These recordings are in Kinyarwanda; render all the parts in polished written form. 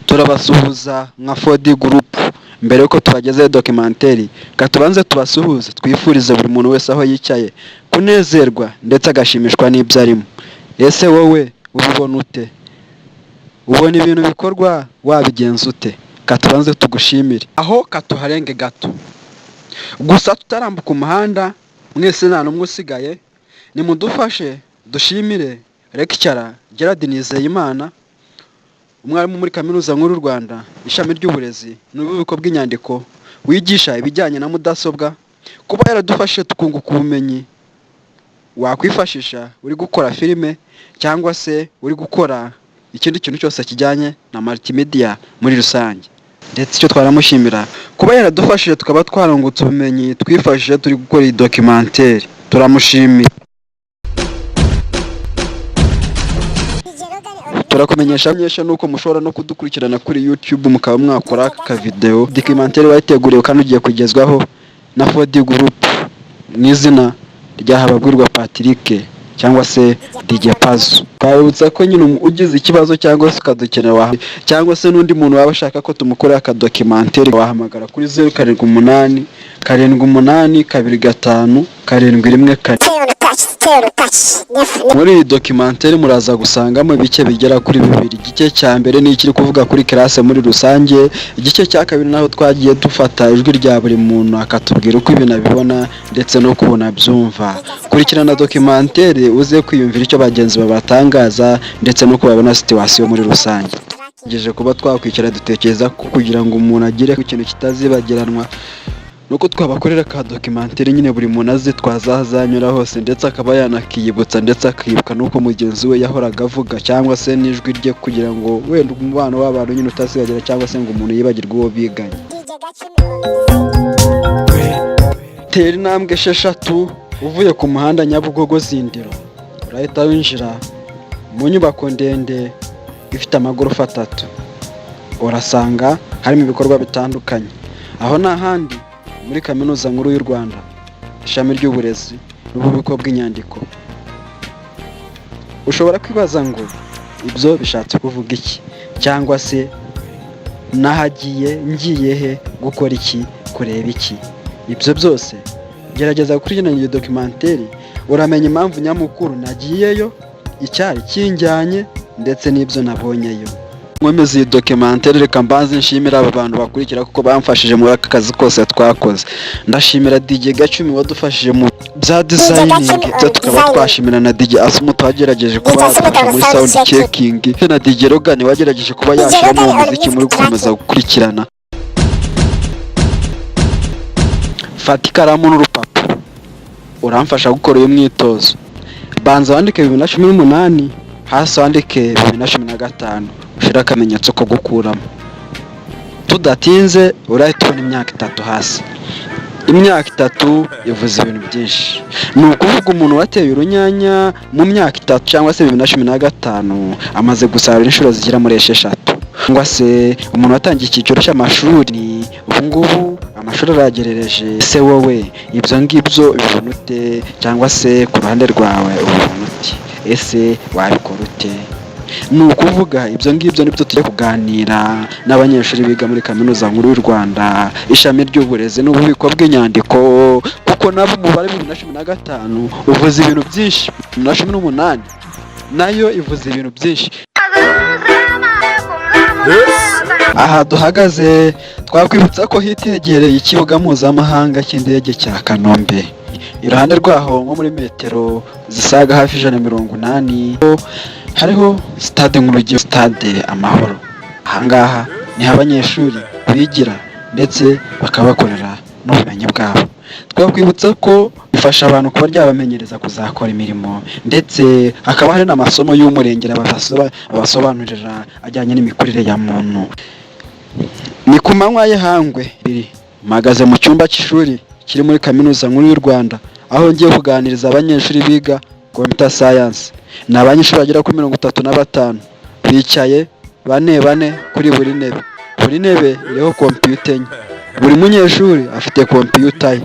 turabasuhuza nka 4D group. Mbere yuko tubagezeho documentary, katubanze tubasuhuze twifurize buri muntu wese aho yicaye kunezerwa ndetse agashimishwa n'ibyo arimo. Ese wowe ubibona ute? Ubona ibintu bikorwa wabigenza ute? Katubanze tugushimire aho katuharenge gato. Gusa tutarambuka umuhanda, mwese nta numwe usigaye, nimudufashe dushimire lecturer Gerard Nizeyimana, umwarimu muri kaminuza nkuru y'u Rwanda, ishami ry'uburezi n'ububiko bw'inyandiko, wigisha ibijyanye na mudasobwa, kuba yaradufashe tukunguka ubumenyi wakwifashisha uri gukora filime cyangwa se uri gukora ikindi kintu cyose kijyanye na multimedia muri rusange. Ndetse icyo twaramushimira kuba yaradufashije tukaba twarungutse ubumenyi twifashije turi gukora iyi documentaire. Turamushimira. Turakumenyesha nuko mushobora no kudukurikirana kuri YouTube mukaba mwakora aka video documentaire wayiteguriwe kandi ugiye kugezwaho na 4D group mu izina rya Habagwirwa Patrick cyangwa se DJ Pazo. Twabutsa ko nyine ugize ikibazo cyangwa se ukadukenera cyangwa se n'undi muntu waba ashaka ko tumukorera aka documentaire, wahamagara kuri 078 78 25 714. Muri iyi documentaire muraza gusangamo ibice bigera kuri 2. Igice cya mbere ni ikiri kuvuga kuri classe muri rusange, igice cya kabiri naho twagiye dufata ijwi rya buri muntu akatubwira uko ibintu abibona ndetse no kubona byumva. Kurikirana documentaire uze kwiyumvira icyo bagenzi babatangaza ndetse no kubabona situation muri rusange. Ngeje kuba twakwikira dutekereza ko kugira ngo umuntu agire ku kintu kitazibagiranwa nuko twabakorera ka documentaire nyine buri muntu azi twazazanyura hose ndetse akaba yanakiyibutsa ndetse akibuka nuko mugenzi we yahoraga avuga cyangwa se n'ijwi rye kugira ngo wenda umubano w'abantu nyine utasibagira cyangwa se ngo umuntu yibagirwe uwo biganye. Tera intambwe 6 uvuye ku muhanda Nyabugogo Zindiro, urahita winjira mu nyubako ndende ifite amagorofa 3. Urasanga harimo ibikorwa bitandukanye. Aho n'ahandi muri kaminuza nkuru y'u Rwanda, ishami ry'uburezi n'ububiko bw'inyandiko. Ushobora kwibaza ngo ibyo bishatse kuvuga iki cyangwa se ngiye he gukora iki, kureba iki? Ibyo byose gerageza gukurikirana iyi documentaire uramenya impamvu nyamukuru nagiyeyo, icyari kinjyanye ndetse n'ibyo nabonyeyo. Mwemeze iyi documentaire reka mbanze nshimira aba bantu bakurikira kuko bamfashije muri aka kazi kose twakoze. Ndashimira DJ Gacumi wadufashije mu bya designing, byo tukaba twashimira na DJ Asmu twagerageje kuba yadufasha muri sound checking, na DJ Rogan wagerageje kuba yashiramo umuziki muri gukomeza gukurikirana. Fata ikaramu n'urupapuro uramfasha gukora uyu mwitozo. Banza wandike 2018, hasi wandike 2015, ushira akamenyetso ko gukuramo. Tudatinze urahita ubona imyaka 3 hasi. Imyaka 3 ivuze ibintu byinshi. Ni ukuvuga umuntu wateye urunyanya mu myaka 3 cyangwa se 2015 amaze gusarura inshuro zigera muri 6. Ngwa se umuntu watangiye icyiciro cy'amashuri ubu ngubu amashuri aragerereje. Se wowe ibyo ngibyo bibona ute cyangwa se ku ruhande rwawe ubona ute? Ese wabikora ute? Ni ukuvuga ibyo ngibyo nibyo tujye kuganira n'abanyeshuri biga muri kaminuza nkuru y'u Rwanda, ishami ry'uburezi n'ububiko bw'inyandiko, kuko nabo umubare 2015 uvuze ibintu byinshi. 2018 nayo ivuze ibintu byinshi. Aha duhagaze twakwibutsa ko hitegereye ikibuga mpuzamahanga cy'indege cya Kanombe. Iruhande rwaho nko muri metero zisaga hafi 180 hariho stade nkuru, stade Amahoro. Ahangaha ni abanyeshuri bigira ndetse bakabakorera n'ubumenyi bwabo. Twakwibutsa ko bifasha abantu kuba ryabamenyereza kuzakora imirimo ndetse hakaba hari n'amasomo y'umurengera babasobanurira ajyanye n'imikurire ya muntu. Ni ku manywa y'ihangwe mpagaze mu cyumba cy'ishuri kiri muri kaminuza nkuru y'u Rwanda, aho ngiye kuganiriza abanyeshuri biga computer science. Ni abanyeshuri bagera kuri 35 bicaye bane kuri buri ntebe. Buri ntebe iriho computer enye. Buri munyeshuri afite computer ye.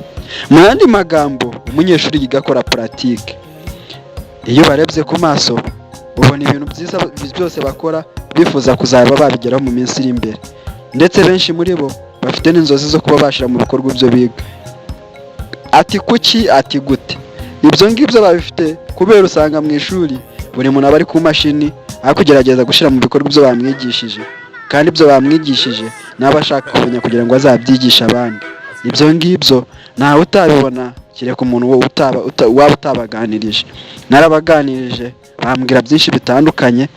Mu yandi magambo, umunyeshuri yiga akora pratique. Iyo barebye ku maso ubona ibintu byiza byose bakora bifuza kuzaba babigeraho mu minsi iri imbere, ndetse benshi muri bo bafite n'inzozi zo kuba bashira mu bikorwa ibyo biga. Ati kuki, ati gute? Ibyo ngibyo babifite kubera usanga mu ishuri buri muntu aba ari ku mashini aho kugerageza gushyira mu bikorwa ibyo bamwigishije, kandi ibyo bamwigishije naba ashaka kumenya kugira ngo azabyigishe abandi. Ibyo ngibyo ntawe utabibona kireka umuntu waba utabaganirije. Narabaganirije bambwira byinshi bitandukanye,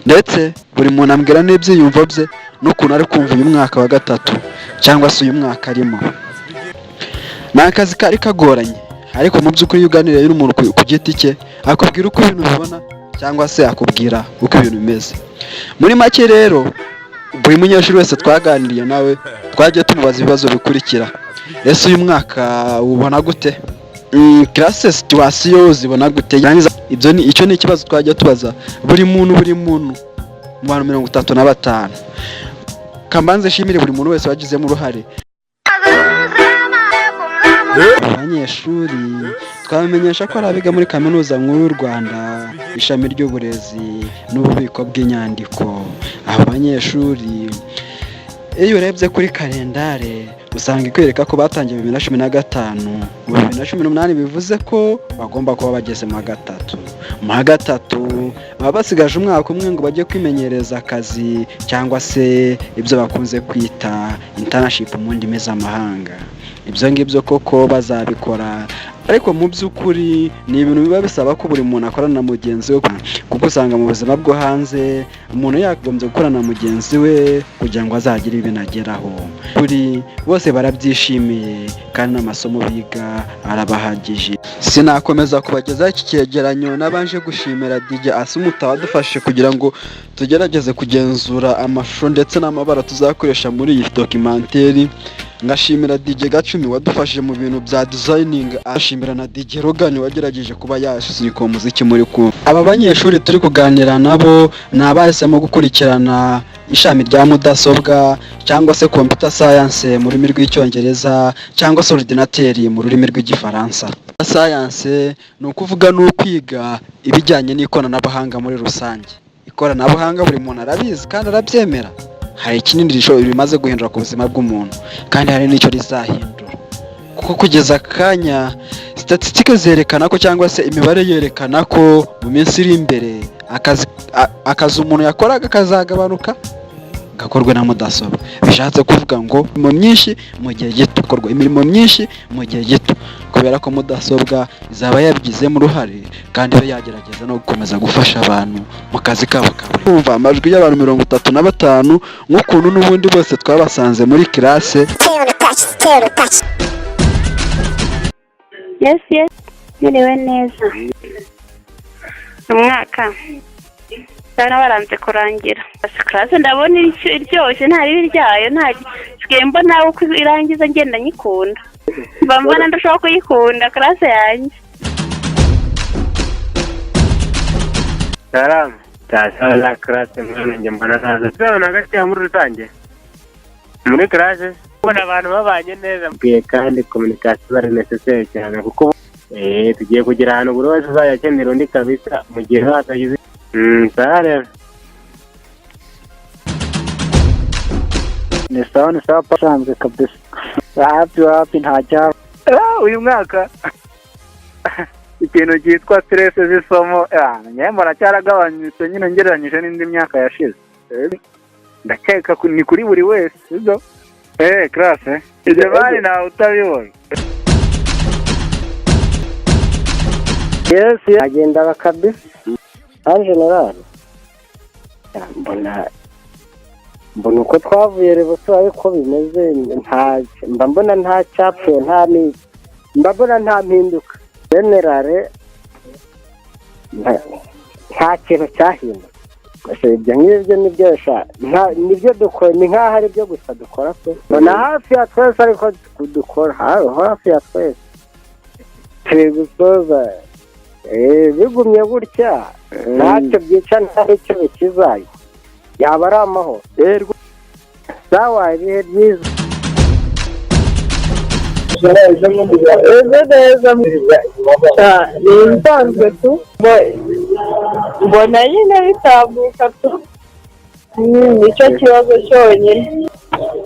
ndetse buri muntu ambwira n'ibyiyumvo bye n'ukuntu ari kumva uyu mwaka wa gatatu cyangwa se uyu mwaka arimo. Ni akazi kari kagoranye, ariko mu by'ukuri iyo uganiriye n'umuntu ku giti cye akubwira uko ibintu bibona cyangwa se akubwira uko ibintu bimeze. Muri make rero, buri munyeshuri wese twaganiriye nawe twagiye tumubaza ibibazo bikurikira: ese uyu mwaka ubona gute? Classe situation zibona gute? Icyo ni ikibazo twagiye tubaza buri muntu mu bantu 35. Kambanze shimire buri muntu wese wagizemo uruhare. Abanyeshuri twamenyesha ko abiga muri kaminuza nkuru y'u Rwanda, ishami ry'uburezi n'ububiko bw'inyandiko. Abanyeshuri iyo urebye kuri kalendare usanga ikwereka ko batangiye 2015, mu 2018 bivuze ko bagomba kuba bageze mu gatatu. Mu gatatu baba basigaje umwaka umwe ngo bajye kwimenyereza akazi cyangwa se ibyo bakunze kwita internship mu ndimi z'amahanga. Ibyo ngibyo koko bazabikora, ariko mu by'ukuri ni ibintu biba bisaba ko buri muntu akorana na mugenzi we, kuko usanga mu buzima bwo hanze umuntu yagombye gukorana na mugenzi we kugira ngo azagire ibintu ageraho. Kuri bose barabyishimiye kandi n'amasomo biga arabahagije. Sinakomeza kubagezaho iki cyegeranyo nabanje gushimira DJ Asumuta wadufashije kugira ngo tugerageze kugenzura amashusho ndetse n'amabara tuzakoresha muri iyi documentary. Ngashimira DJ Gacumi wadufashije mu bintu bya designing, ashimira na DJ Rogan wagerageje kuba yashyize umuziki muri ku. Aba banyeshuri turi kuganira nabo ni abahisemo gukurikirana ishami rya mudasobwa cyangwa se computer science mu rurimi rw'icyongereza cyangwa se ordinateur mu rurimi rw'igifaransa. Science ni ukuvuga n'ukwiga ibijyanye n'ikoranabuhanga muri rusange. Ikoranabuhanga buri muntu arabizi kandi arabyemera. Hari ikinini rimaze guhindura ku buzima bw'umuntu, kandi hari n'icyo rizahindura, kuko kugeza akanya statistique zerekana ko cyangwa se imibare yerekana ko mu minsi iri imbere akazi umuntu yakoraga kazagabanuka gakorwa na mudasobwa. Bishatse kuvuga ngo imirimo myinshi mu gihe gito ikorwa, imirimo myinshi mu gihe gito, kubera ko mudasobwa izaba yabigizemo uruhare kandi we yagerageza no gukomeza gufasha abantu mu kazi kabo kaburi. Kumva amajwi y'abantu 35 nk'ukuntu n'ubundi bose twabasanze muri classe. Yes, nirewe neza. Umwaka cyane baranze kurangira. Classe ndabona iryoshye, nta ribi ryayo, nta twemba nawe uko irangiza ngenda nyikunda. Mbona ndashaka kuyikunda classe yanjye. Salam. Tasala classe mwana njye mbona naza. Cyane hagati ya muri rutange. Muri classe ubona abantu babanye neza. Bwiye kandi communication bari necessaire cyane kuko tugiye kugira ahantu buri wese uzayakenera undi kabisa mu gihe hatagize. Sare. Ni sawa pasanzwe kabisa. Wapi ntajya. Uyu mwaka ikintu cyitwa stress z'isomo nyemara cyaragabanyutse nyine ngereranyije n'indi myaka yashize. Ndakeka ni kuri buri wese sibyo? Classe ibyo bari nawe utabibona. Yes, agenda kabisa. En general mbona uko twavuye rero ariko bimeze mbona nta cyapfuye mbona nta mpinduka. Generale nta kintu cyahinduka. Ibyo ngibyo nibyo dukora, ni nk'aho ari byo gusa dukora ko na hafi ya twese ariko dukora hafi ya twese turi gusoza bigumye gutya ntacyo byica ntacyo bikizayo yaba ari amahoro. Sawa, ibihe byiza. neza ni ibisanzwe tu mbona nyine bitambuka tu nicyo kibazo cyonyine.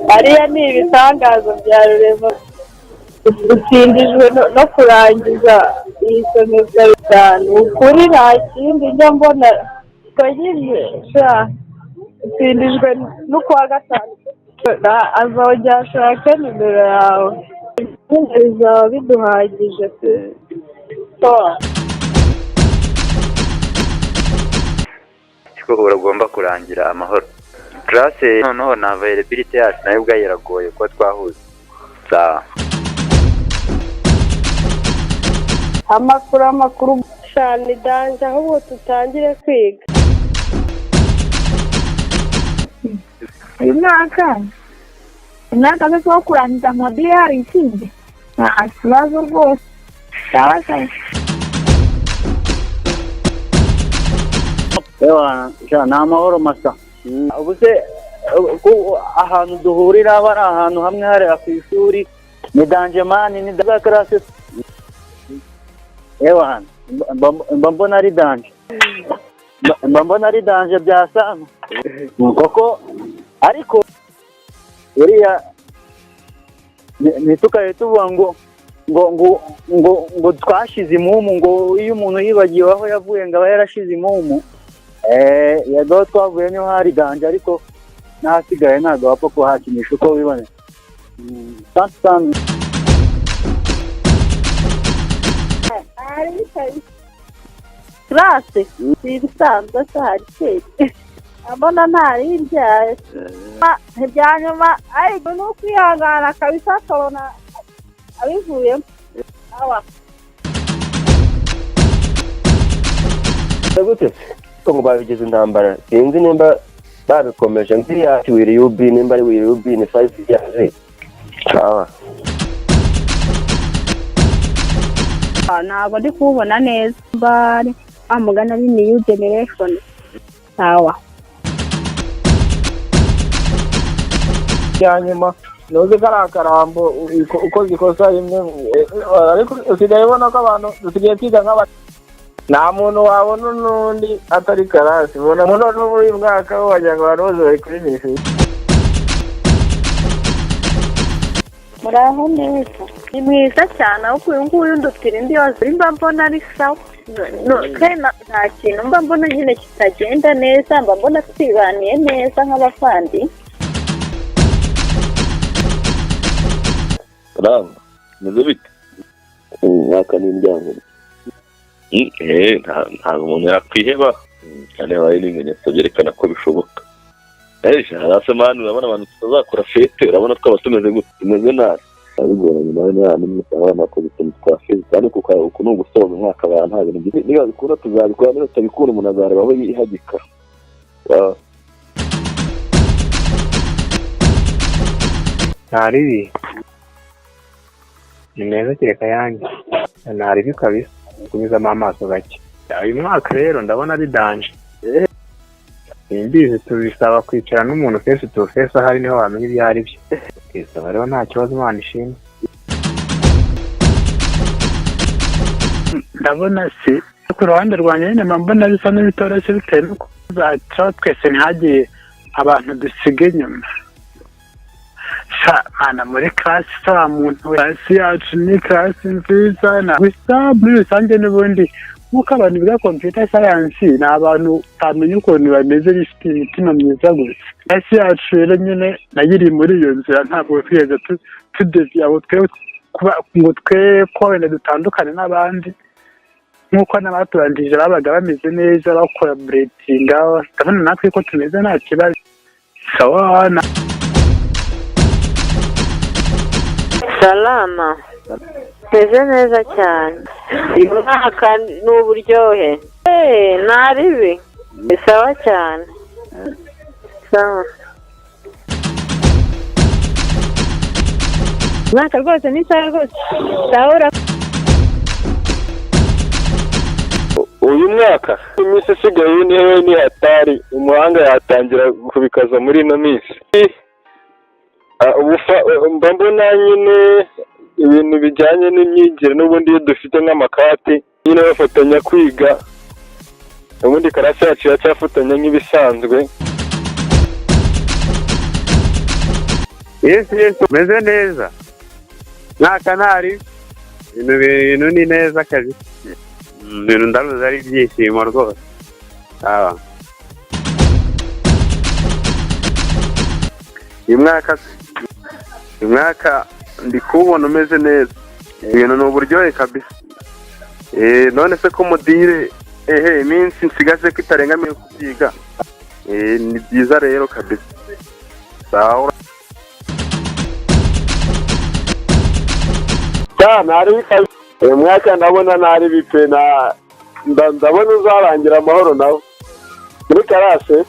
Ariya ni ibitangazo bya rurema dutsindijwe no kurangiza iyi semesita bitanu. Ukuri nta kindi njya mbona nyine dutsindijwe n'ukwa gatanu azajya ashaka nimero yawe bizaba biduhagije pe. ko uragomba kurangira amahoro. Classe noneho na availability yacu nayo ubwayo iragoye ko twahuza. Sawa. Amakuru shani danje ahubwo tutangire kwiga. Imyaka zo kurangiza module hari ikindi nta kibazo rwose. Sawa sawa. Ni amahoro masa. Ubu se ahantu duhurira aba ari ahantu hamwe hariya ku ishuri ni danje mani ni za karase. Mba mbona ari danje. Mba mbona ari danje bya sana. Koko ariko uriya ntitukaye tuvuga ngo twashize imumu, ngo iyo umuntu yibagiwe aho yavuye ngo aba yarashize imumu. Yego twavuye niho hari danje, ariko n'ahasigaye ntabwo wapfa kuhakinisha uko wiboneye. Classe si ibisanzwe hari keke abona ntari hirya ibyanyuma ariko ni ukwihangana kabisa akabona abivuyemo. gute ko ngo babigize intambara, sinzi nimba babikomeje nk'iriya ry'uburezi nimba ari ry'uburezi ni 5 years. Sawa. Ntabwo ndi kubona neza bari amugana ari new generation. Sawa. Yanyuma noze karakarambo uko gikosa imwe, ariko usigaye ubona ko abantu dusigaye kwiga nk'abandi. Nta muntu wabona n'undi atari karasi. Ubona muno n'uyu mwaka wagira ngo abantu bose bari kuri misi. Muraho neza. Ni mwiza cyane ahubwo uyu nguyu ndutira indi yose mba mbona ari sawa. Nta kintu mba mbona nyine kitagenda neza, mba mbona twibaniye neza nk'abavandi. Ramba, nizo bite? Mwaka n'indyango. Ntabwo umuntu yakwiheba, cyane habaye n'ibimenyetso byerekana ko bishoboka. Hasi mani urabona abantu tutazakora fete, urabona twaba tumeze nabi. Bigoranye nawe n'ahantu abana bakoze utuntu twa fete, kandi kuko ni ugusoza umwaka abantu nta bintu byinshi. Niba bikunda tuzabikora, niba tutabikunda umuntu azareba aho yihagika. Ntaribi ni meza kereka yanjye, ntaribi kabisa, kubizamo amaso gake. Uyu mwaka rero ndabona ari danje. Imbizi tubisaba kwicara n'umuntu face to face ahari niho wamenya ibyo ari byo. Isaba rero nta kibazo Imana ishimwe. Ndabona si ku ruhande rwanjye nyine mbona bisa n'ibitoroshye bitewe n'uko zaca twese ntihagiye abantu dusiga inyuma. Mana muri classe sa muntu classe yacu ni classe nziza na gusa muri rusange n'ubundi nk'uko abantu biga computer science ni abantu utamenya ukuntu bameze bifite imitima myiza gusa. Classe yacu rero nyine nayiri muri iyo nzira, ntabwo twigeze tudevya ngo twe ko wenda dutandukane n'abandi, nk'uko n'abaturangije babaga bameze neza bakora breathing. Ndabona natwe ko tumeze nta kibazo. Sawa. Salama. Meze neza cyane. Uyu mwaka ni uburyohe. Ntaribi. Sawa cyane. Sawa. Mwaka rwose ni sawa rwose. Sawa. uyu mwaka iminsi isigaye ni hatari, umuhanga yatangira kubikaza muri ino minsi. Mba mbona nyine ibintu bijyanye n'imyigire n'ubundi iyo dufite nk'amakati nyine bafatanya kwiga, ubundi karasi yacu iracyafatanya nk'ibisanzwe. Yesu meze neza nta kanari, ibintu ni neza kazi, ibintu ndaruza ari ibyishimo rwose. uyu mwaka ndi kuwubona umeze neza, ibintu ni uburyohe kabisa. None se ko mudire iminsi nsigaje ko itarengamiye kubyiga, ni byiza rero kabisa. Sawa ntari bikaze uyu mwaka, ndabona ntari bipe, ndabona uzarangira amahoro nawe. Muri karase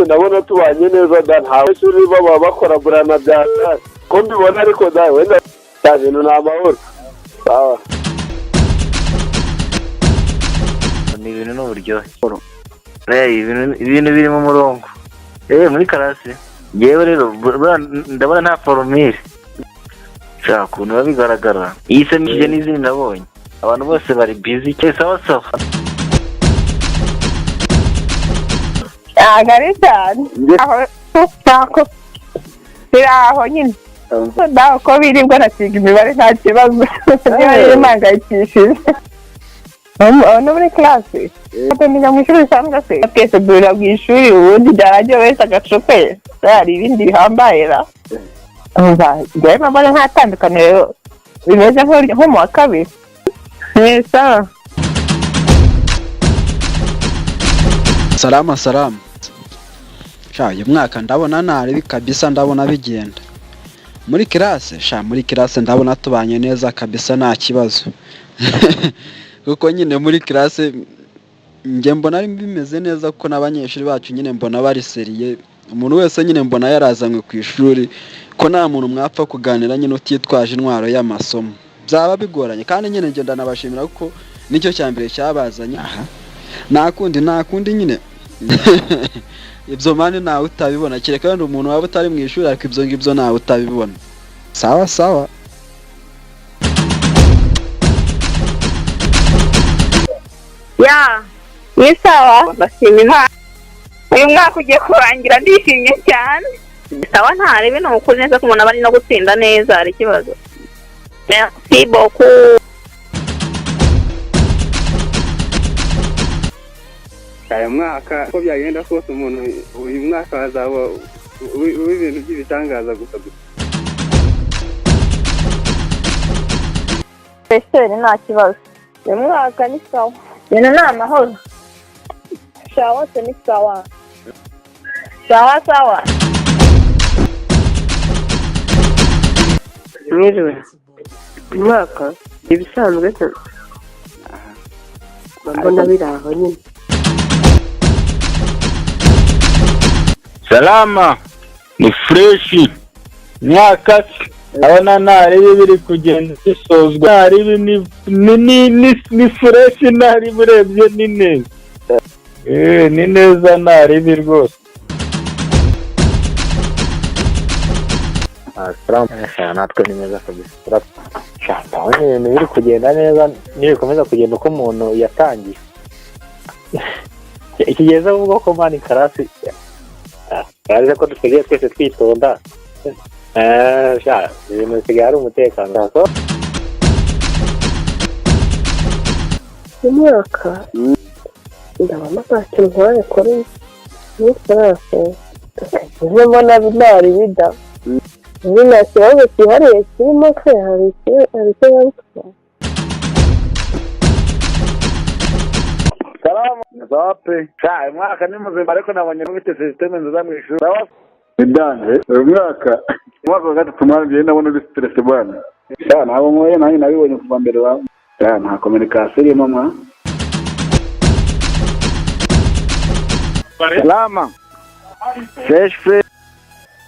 ndabona tubanye neza da, nta banyeshuri baba bakoraborana bya ko mbibona, ariko da wenda nta bintu ni amahoro. Sawa ni ibintu n'uburyohe, ibintu biri mu murongo. Muri karase yewe rero ndabona nta forumire shaka ukuntu biba bigaragara. Iyi se n'ikije n'izindi nabonye abantu bose bari busy. Sawa gari cyane aho aho nyine naho ko birirwa nasiga imibare nta kibazo, niba rero mpangayikishije. No muri classe atamenya mu ishuri risanzwe se twese duhurira mu ishuri, ubundi byaragiye wese agacupe, hari ibindi bihambaye ra njyewe mbona nta tandukaniro, bimeze nko mu wa kabiri. Sawa salama. Uyu mwaka ndabona ntari kabisa, ndabona bigenda. Muri kirase ndabona tubanye neza kabisa, nta kibazo. Kuko nyine muri kirase njye mbona ari bimeze neza, kuko n'abanyeshuri bacu nyine mbona bari seriye. Umuntu wese nyine mbona yarazanywe ku ishuri, ko nta muntu mwapfa kuganira nyine utitwaje intwaro y'amasomo. Byaba bigoranye, kandi nyine ngenda nabashimira kuko nicyo cya mbere cyabazanye. Nta kundi nyine ibyo mani ntawe utabibona, kereka wenda umuntu waba utari mu ishuri, ariko ibyo ngibyo ntawe utabibona. Sawa ni sawa. Ndashima Imana, uyu mwaka ugiye kurangira, ndishimye cyane. Sawa ntarebe ni ukuri neza ko umuntu aba ari no gutsinda neza, hari ikibazo. Merci beaucoup. Aya mwaka uko byagenda kose umuntu uyu mwaka hazaba ibintu by'ibitangaza gusa. ese nta kibazo, uyu mwaka ni sawa, ibintu ni amahoro. Sawa se ni sawa. Mwiriwe umwaka ibisanzwe se mbona biri aho nyine. Salama ni freshi mwaka, abona ntari biri kugenda bisozwa, ntari ni freshi, ntari burebye ni neza. Ni neza ntari biri rwose. natwe ni neza kabisa. Shaka ibintu biri kugenda neza, nibikomeza kugenda uko umuntu yatangiye. Ikigeze avuga ko mani karasi araje ko dusigaye twese twitonda. Ibintu bisigaye ari umutekano. Umwaka ndabona ntacyo ntwaye kuri muri karase, mbona binari bida. Nta kibazo cyihariye kirimo se, hari icyo yabitwaye. Zape mwaka ni muzima, ariko nabonye n'ufite systeme nziza mu ishuri. Bidanje uyu mwaka wa gatatu mwangiye ndabona uri stress bwana. Ntabwo mwoye nanjye nabibonye kuva mbere wawe. Nta communication irimo mwa. Salama fresh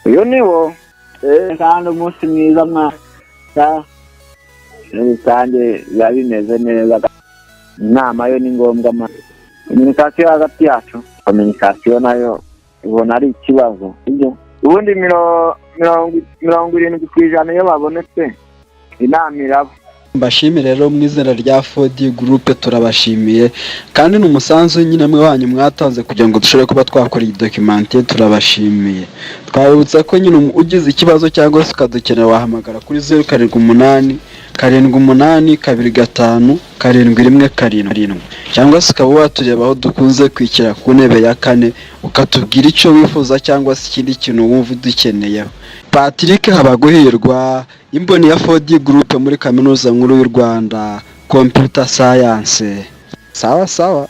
uyu niwo kandi umunsi mwiza mwaka. Nisange biba bimeze neza. inama yo ni ngombwa. Kominikasiyo hagati yacu, kominikasiyo nayo ubona ari ikibazo. Ubundi 70% iyo babonetse inama iraba. Mbashimire rero mu izina rya 4D group turabashimiye kandi n'umusanzu nyine mwe wanyu mwatanze kugira ngo dushobore kuba twakora iyi documentaire turabashimiye. Twabutsa ko nyine ugize ikibazo cyangwa se ukadukenera wahamagara kuri 078 78 25 71 cyangwa se ukaba watureba aho dukunze kwikira ku ntebe ya 4 ukatubwira icyo wifuza cyangwa se ikindi kintu wumva dukeneyeho. Patrick Habaguhirwa, imboni ya 4D group muri kaminuza nkuru y'u Rwanda, computer science. Sawa sawa.